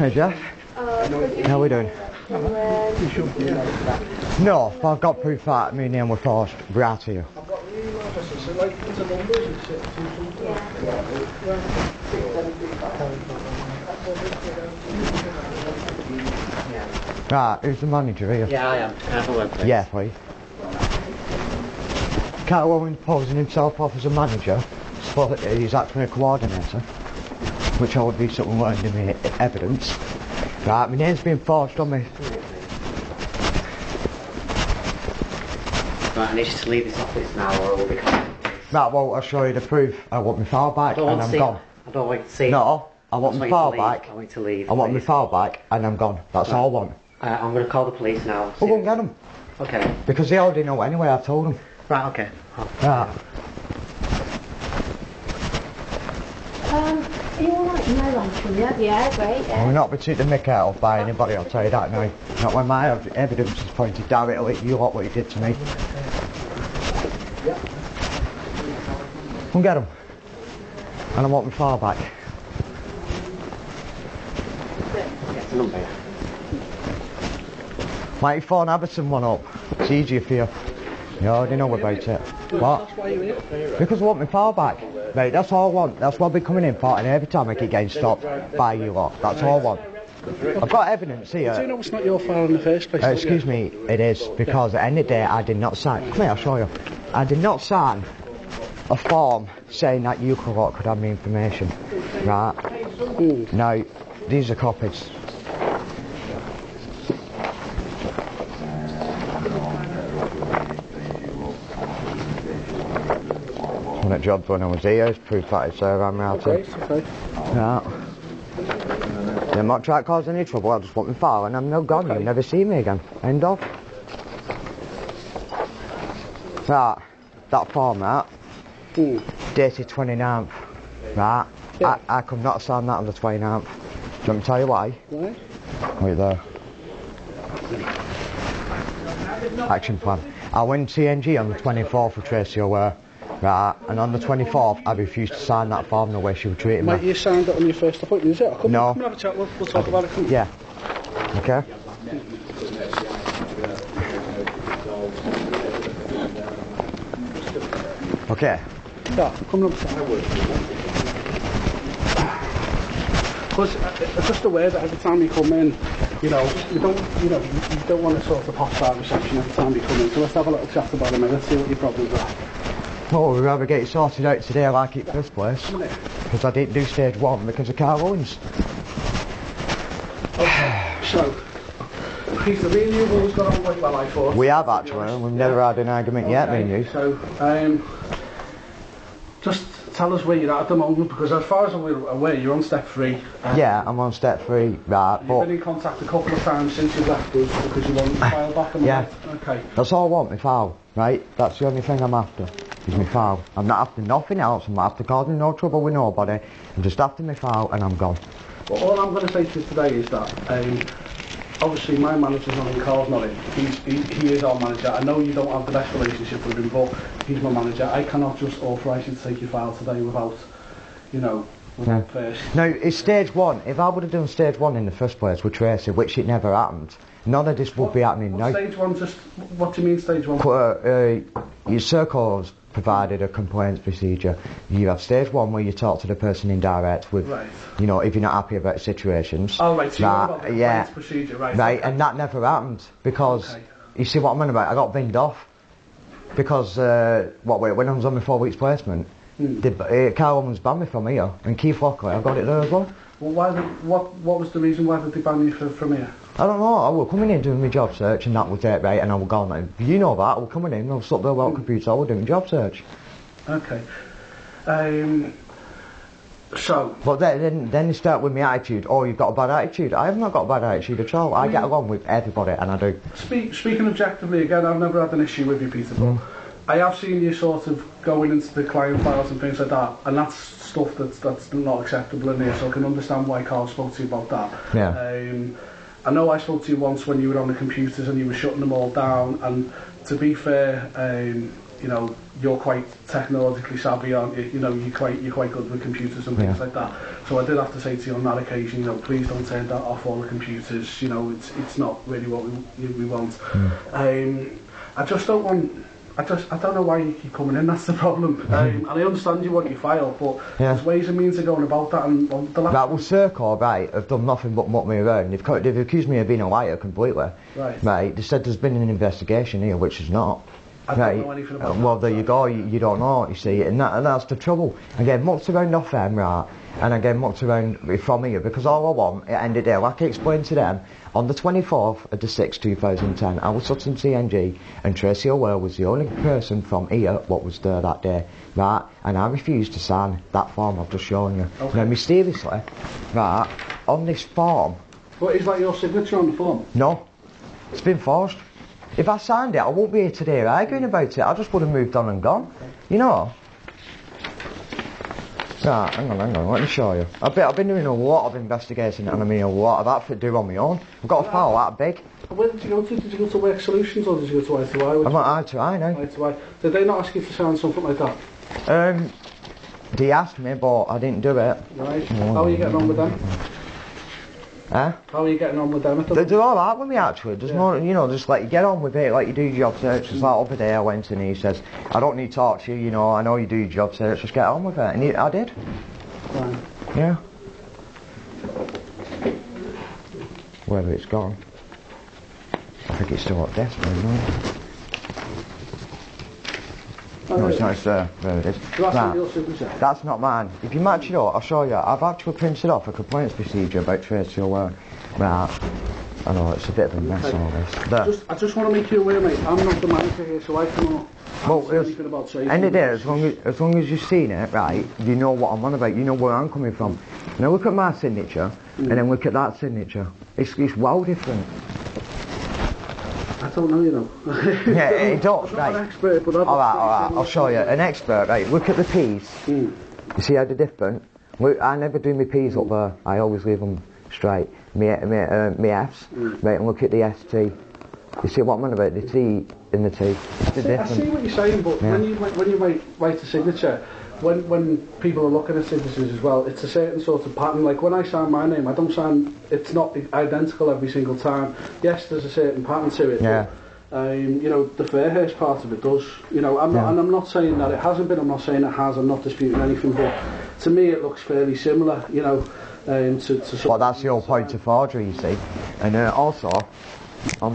Hey Jeff, how are we doing? No, but I've got proof that me and him were forced right here. Right, who's the manager here? Yeah, I am. Can I have a word, please? Yeah, please. Carl Owens posing himself off as a manager, so that he's actually a coordinator, which would be something learned in the evidence. Right, my name's been forged on me. Right, I need you to leave this office now or I will be coming. Right, well, I'll show you the proof. I want my file back and I'm gone. I don't want to see it. No, I want my file back. I want you to leave. I want my file back and I'm gone. That's all I want. I'm going to call the police now. We'll go and get them. Okay. Because they already know anyway, I've told them. Right, okay. Right. Are you alright in my lunch room? Yeah, great. Yeah. We're not be taken the mick out of by anybody, I'll tell you that now. Not when my evidence is pointed directly at you lot what you did to me. Go and get them. And I want my file back. Get the number. Might you phone Aberson one up? It's easier for you. You already know about it. What? That's why you're here. Because I want my file back. Right, that's all I want. That's what I'll be coming in for, and every time I keep getting stopped by you lot. That's all I want. I've got evidence here. Do you know it's not your file in the first place? Excuse me, it is, because at the end of the day I did not sign. Come here, I'll show you. I did not sign a form saying that you could have my information. Right? Now, these are copies. When at jobs when I was here, it's proof that it's I'm out here. Okay. Yeah. I'm not trying to cause any trouble, I just want my file and I'm now gone. You'll never see me again. End of. Right, that form, right? Dated 29th. Right? Yeah. I could not sign that on the 29th. Do you want me to tell you why? Why? Wait there. Action plan. I went TNG on the 24th for Tracy O'Ware. Right, and on the 24th I refused to sign that form the way she was treating me. Mate, you signed it on your first appointment, is it? Come No. Come and have a chat, we'll talk about it. Come on. Yeah. Okay. Okay. Yeah, come and have a chat. Because I'm just aware that every time you come in, you don't want to sort of hostile reception every time you come in. So let's have a little chat about it, mate. Let's see what your problems are. Well, we'd rather get it sorted out today like it first place. Because I didn't do stage 1 because of Carl Owens. Okay, so, Peter, me and you have always got on quite well, I thought. We have actually, we've never had an argument yet, me and you. So, just tell us where you're at the moment, because as far as I'm aware, you're on step 3. Yeah, I'm on step 3, right, You've but... been in contact a couple of times since you left us because you want your file back and yeah. Okay. That's all I want, my file, right? That's the only thing I'm after, is my file. I'm not after nothing else, I'm not after causing no trouble with nobody. I'm just after my file and I'm gone. Well, all I'm going to say to you today is that, obviously my manager's not in, Carl's not in. He is our manager. I know you don't have the best relationship with him, but he's my manager. I cannot just authorise you to take your file today without, first. Now, it's stage 1. If I would have done stage 1 in the first place with Tracy, which it never happened, none of this would be happening now. Stage 1, what do you mean stage 1? Your circles provided a complaints procedure. You have stage 1 where you talk to the person in direct with, right. if you're not happy about situations. Oh, right, so you know about the yeah, complaints procedure, right. Right, okay. and that never happened because, you see what I'm on about, I got binned off because, when I was on my 4 weeks placement, Carl Owens banned me from here, and Keith Lockley, I got it there as well. Well, what was the reason why did they ban you from here? I don't know, I was coming in doing my job search and that was it, right, and I was gone. You know that, I was coming in, I was up there without computer, I was doing my job search. Okay. So... But then they start with my attitude, oh, you've got a bad attitude. I have not got a bad attitude at all, I get along with everybody, and I do. Speaking objectively, again, I've never had an issue with you, Peter, but I have seen you sort of going into the client files and things like that, and that's stuff that's not acceptable in here, so I can understand why Carl spoke to you about that. Yeah. I know I spoke to you once when you were on the computers and you were shutting them all down, and to be fair, you know, you're quite technologically savvy, aren't you? You know, you're quite good with computers and things like that. So I did have to say to you on that occasion, you know, please don't turn that off all the computers. You know, it's not really what we want. I just don't want. I don't know why you keep coming in. That's the problem. And I understand you want your file, but there's ways and means of going about that. And the last well, Circle, right, have done nothing but muck me around. They've accused me of being a liar completely. Right. They said there's been an investigation here, which is not. I don't know anything about well, that, there you go. You don't know. You see, and that's the trouble. I get mucked around off them, right, and I get mucked around from here because all I want at the end of the day, like I explained to them, on the 24th of the 6th, 2010, I was Sutton CNG and Tracy O'Well was the only person from here what was there that day, right, and I refused to sign that form I've just shown you. Now, mysteriously, right, on this form... But is that your signature on the form? No, it's been forged. If I signed it, I won't be here today arguing about it. I just would have moved on and gone. You know? Right, hang on, let me show you. I've been doing a lot of investigating and I mean a lot of that to do on my own. I've got a file that big. Where did you go to? Did you go to Work Solutions or did you go to I2I? I'm at I2I now. I2I. Did they not ask you to sign something like that? They asked me, but I didn't do it. Right. How are you getting on with them? Huh? How are you getting on with them? They're alright with me actually. There's no, you know, just like you get on with it, like you do your job search. It's like over there I went and he says, I don't need to talk to you, you know, I know you do your job search, just get on with it. And I did. Right. Yeah. Whether it's gone. I think it's still at desk, no? No, it's not, it's there. There it is. That's your signature? That's not mine. If you match it up, I'll show you. I've actually printed off a complaints procedure about Tracy O'Well. Right. I know, it's a bit of a mess all this. There. I just want to make you aware, mate, I'm not the manager here, so I cannot answer anything about Tracy. End of the day, as long as you've seen it, right, you know what I'm on about, you know where I'm coming from. Now look at my signature, and then look at that signature. It's well different. I don't know, you know. Yeah, it does, I'm right. not an expert, but Alright, I'll show you. An expert, right, look at the P's. You see how they're different? Look, I never do my P's up there. I always leave them straight. Me F's, right, and look at the ST. You see what I'm on about? The T and the T. I see what you're saying, but when you write a signature, when people are looking at signatures as well, it's a certain sort of pattern. Like when I sign my name, I don't sign, it's not identical every single time. Yes, there's a certain pattern to it. Yeah. But, you know, the Fairhurst part of it does. You know, and I'm not saying that it hasn't been. I'm not saying it has. I'm not disputing anything. But to me, it looks fairly similar. You know, to. Well, that's the whole point of forgery, you see. And also,